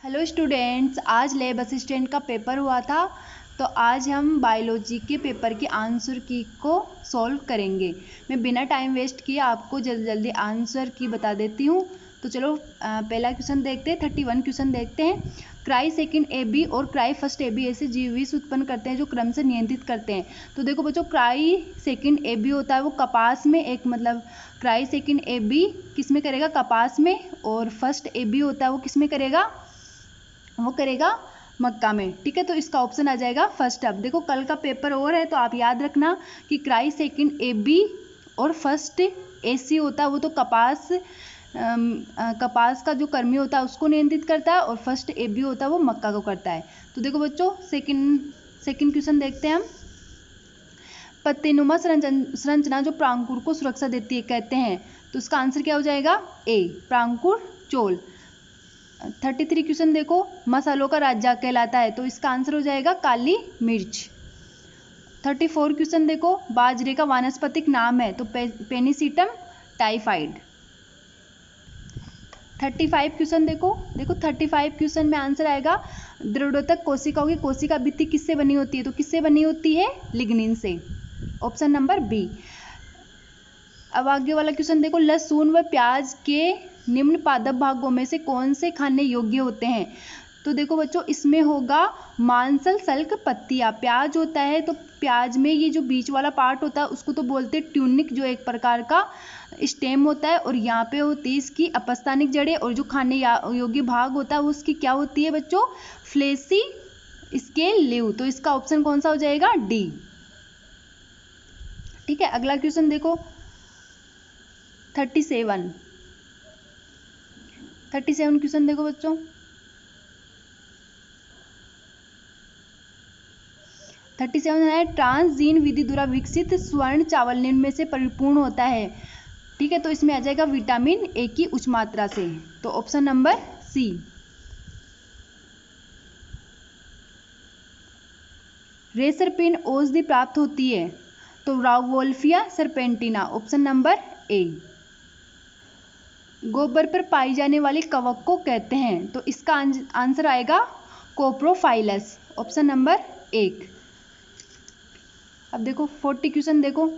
Hello students, आज lab assistant का paper हुआ था। तो आज हम बायोलॉजी के पेपर के आंसर की को सॉल्व करेंगे। मैं बिना टाइम वेस्ट किए आपको जल्दी जल्दी आंसर की बता देती हूँ। तो चलो पहला क्वेश्चन देखते हैं। 31 क्वेश्चन देखते हैं। क्राई सेकंड ए बी और क्राई फर्स्ट ए बी ऐसे जीव विष उत्पन्न करते हैं जो क्रम से नियंत्रित करते हैं। तो देखो बच्चों, क्राई सेकंड ए बी होता है वो कपास में, एक मतलब क्राई सेकंड ए बी किस में करेगा, कपास में। और फर्स्ट ए बी होता है वो किस में करेगा, वो करेगा मक्का में। ठीक है, तो इसका ऑप्शन आ जाएगा फर्स्ट। अब देखो कल का पेपर और है तो आप याद रखना कि क्राई सेकंड ए बी और फर्स्ट ए सी होता है वो तो कपास का जो कर्मी होता है उसको नियंत्रित करता है, और फर्स्ट ए बी होता है वो मक्का को करता है। तो देखो बच्चों, सेकंड क्वेश्चन देखते हैं हम। पत्तीनुमा संरचना जो प्रांकुर को सुरक्षा देती है कहते हैं, तो इसका आंसर क्या हो जाएगा, ए प्रांकुर चोल। 33 क्वेश्चन देखो, मसालों का राजा कहलाता है, तो इसका आंसर हो जाएगा काली मिर्च। 34 क्वेश्चन देखो, बाजरे का वानस्पतिक नाम है, तो पेनिसिटम टाइफाइड। 35 क्वेश्चन देखो 35 क्वेश्चन में आंसर आएगा द्रव्योतक कोशिकाओं की कोशिका भित्ति किससे बनी होती है, तो किससे बनी होती है, लिग्निन से। Option number B. अब आगे वाला क्वेश्चन देखो, लहसुन व प्याज के निम्न पादप भागों में से कौन से खाने योग्य होते हैं। तो देखो बच्चों, इसमें होगा मांसल सल्क पत्तियां। प्याज होता है तो प्याज में ये जो बीच वाला पार्ट होता है उसको तो बोलते हैं ट्यूनिक, जो एक प्रकार का स्टेम होता है, और यहाँ पे होती है इसकी अपस्थानिक जड़ें, और जो खाने योग्य भाग होता है उसकी क्या होती है बच्चों, फ्लेसी स्केल लीव। तो इसका ऑप्शन कौन सा हो जाएगा, डी। ठीक है, अगला क्वेश्चन देखो 37 क्वेश्चन देखो बच्चों। 37 है, ट्रांसजीन विधि द्वारा विकसित स्वर्ण चावल निम्न में से परिपूर्ण होता है। ठीक है, तो इसमें आ जाएगा विटामिन ए की उच्च मात्रा से, तो ऑप्शन नंबर सी। रेसरपिन औषधि प्राप्त होती है, तो राउवोल्फिया सरपेंटिना, ऑप्शन नंबर ए। गोबर पर पाई जाने वाली कवक को कहते हैं, तो इसका आंसर आएगा कोप्रोफाइलस, ऑप्शन नंबर 1। अब देखो 40 क्वेश्चन देखो,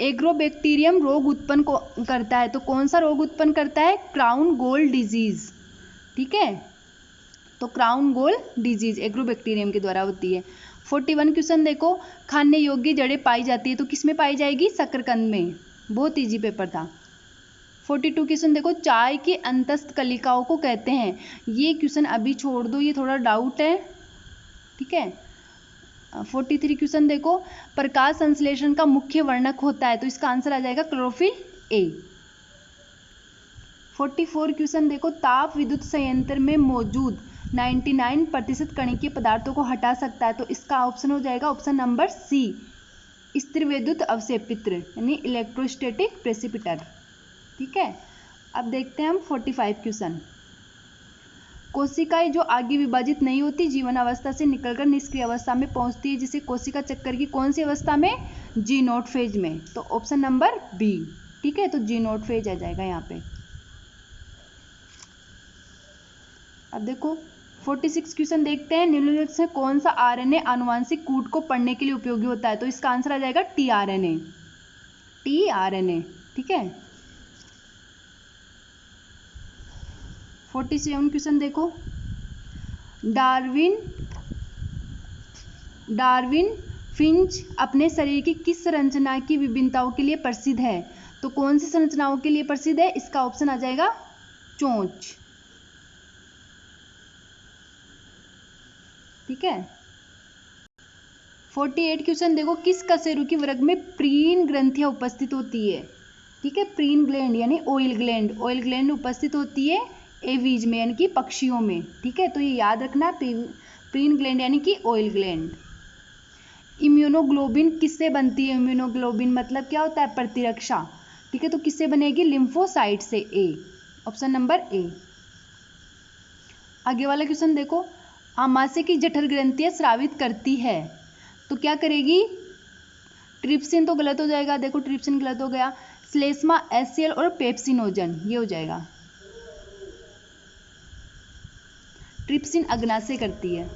एग्रोबैक्टीरियम रोग उत्पन्न करता है, तो कौन सा रोग उत्पन्न करता है, क्राउन गोल डिजीज। ठीक है, तो क्राउन गोल डिजीज एग्रोबैक्टीरियम के द्वारा होती है। 41 क्वेश्चन देखो, खाने योग्य जड़ें पाई जाती है, तो किस में पाई जाएगी, शकरकंद में। बहुत इजी पेपर था। 42 क्वेश्चन देखो, चाय की अंतस्थ कलिकाओं को कहते हैं। ये क्वेश्चन अभी छोड़ दो, ये थोड़ा डाउट है। ठीक है। 43 क्वेश्चन देखो, प्रकाश संश्लेषण का मुख्य वर्णक होता है, तो इसका आंसर आ जाएगा क्लोरोफिल ए। 44 क्वेश्चन देखो, ताप विद्युत संयंत्र में मौजूद 99% कणिकीय पदार्थों को हटा सकता है, तो इसका ऑप्शन हो जाएगा ऑप्शन नंबर सी, स्थिर विद्युत अवक्षेपित्र यानी इलेक्ट्रोस्टैटिक प्रेसिपिटर। ठीक है, अब देखते हैं हम 45 क्वेश्चन। कोशिकाएं जो आगे विभाजित नहीं होती जीवन अवस्था से निकलकर निष्क्रिय अवस्था में पहुंचती है, जिसे कोशिका चक्कर की कौन सी अवस्था में, जी नोट फेज में, तो ऑप्शन नंबर बी। ठीक है, तो जी नोट फेज आ जाएगा यहाँ पे। अब देखो 46 क्वेश्चन देखते हैं, निम्नलिखित से कौन सा आरएनए आनुवांशिक कूट को पढ़ने के लिए उपयोगी होता है, तो इसका आंसर आ जाएगा टीआरएनए। ठीक है। 47 क्वेश्चन देखो, डार्विन फिंच अपने शरीर की किस संरचना की विभिन्नताओं के लिए प्रसिद्ध है, तो कौन सी संरचनाओं के लिए प्रसिद्ध है, इसका ऑप्शन आ जाएगा चोंच। ठीक है। 48 क्वेश्चन देखो, किस कशेरुकी वर्ग में प्रीन ग्रंथियां उपस्थित होती है। ठीक है, प्रीन ग्लैंड यानी ऑयल ग्लैंड उपस्थित होती है एवीज में यानी कि पक्षियों में। ठीक है, तो ये याद रखना, प्रीन ग्लैंड यानी कि ऑयल ग्लैंड। इम्यूनोग्लोबिन किससे बनती है, इम्यूनोग्लोबिन मतलब क्या होता है, प्रतिरक्षा। ठीक है, तो किससे बनेगी, लिम्फोसाइट से, ए, ऑप्शन नंबर ए। आगे वाला क्वेश्चन देखो, आमाशय की जठर ग्रंथियां स्रावित करती है, तो क्या करेगी, ट्रिप्सिन तो गलत हो जाएगा, देखो ट्रिप्सिन गलत हो गया, श्लेष्मा, एचसीएल और पेप्सिनोजन ये हो जाएगा। ट्रिप्सिन अग्नाशय करती है।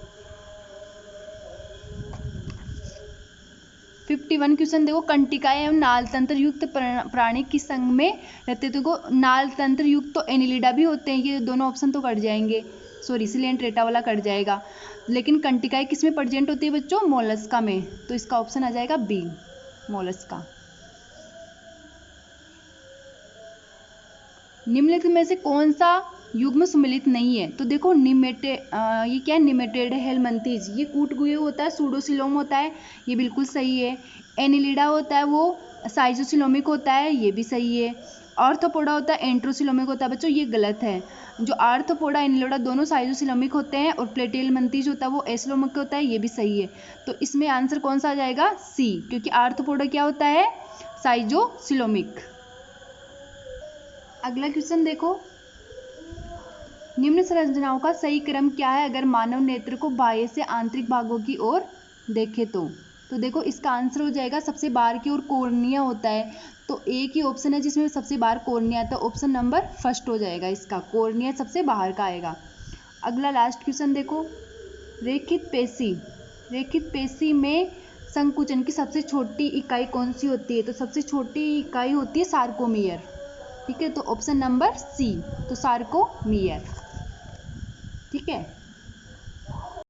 51 क्वेश्चन देखो, कंटिकाएं एवं नाल तंत्र युक्त प्राणी किस संघ में रहते। तो देखो नाल तंत्र युक्त तो एनिलिडा भी होते हैं, ये दोनों ऑप्शन तो कट जाएंगे, सॉरी सिलेंट्रेटा वाला कट जाएगा। लेकिन कंटिकाएं किस में प्रेजेंट होती है बच्चों, मोलस्का में, तो इसका ऑप्शन आ जाएगा बी, मोलस्का। निम्नलिखित में से कौन सा युग्म सम्मिलित नहीं है। तो देखो ये क्या है, निमेटेड हेलमिंथेस, ये कूटगुए होता है, सूडोसिलोम होता है, ये बिल्कुल सही है। एनिलिडा होता है वो साइजोसिलोमिक होता है, ये भी सही है। आर्थ्रोपोडा होता है एंट्रोसिलोमिक होता है बच्चों, ये गलत है। जो आर्थ्रोपोडा एनिलिडा दोनों साइजोसिलोमिक होते हैं, और प्लेटिहेलमिंथेस होता है वो एसिलोमिक होता है, ये भी सही है। तो इसमें आंसर कौन सा आ जाएगा, सी, क्योंकि आर्थ्रोपोडा क्या होता है, साइजोसिलोमिक। अगला क्वेश्चन देखो, निम्न संरचनाओं का सही क्रम क्या है अगर मानव नेत्र को बाह्य से आंतरिक भागों की ओर देखें तो देखो इसका आंसर हो जाएगा सबसे बाहर की ओर कॉर्निया होता है, तो एक ही ऑप्शन है जिसमें सबसे बाहर कॉर्निया आता है, ऑप्शन नंबर फर्स्ट हो जाएगा इसका, कॉर्निया सबसे बाहर का आएगा। अगला लास्ट क्वेश्चन देखो, रेखित पेशी में संकुचन की सबसे छोटी इकाई कौन सी होती है। तो सबसे छोटी इकाई होती है सार्कोमियर, ठीक है, तो ऑप्शन नंबर सी, तो सार्कोमियर, ठीक है।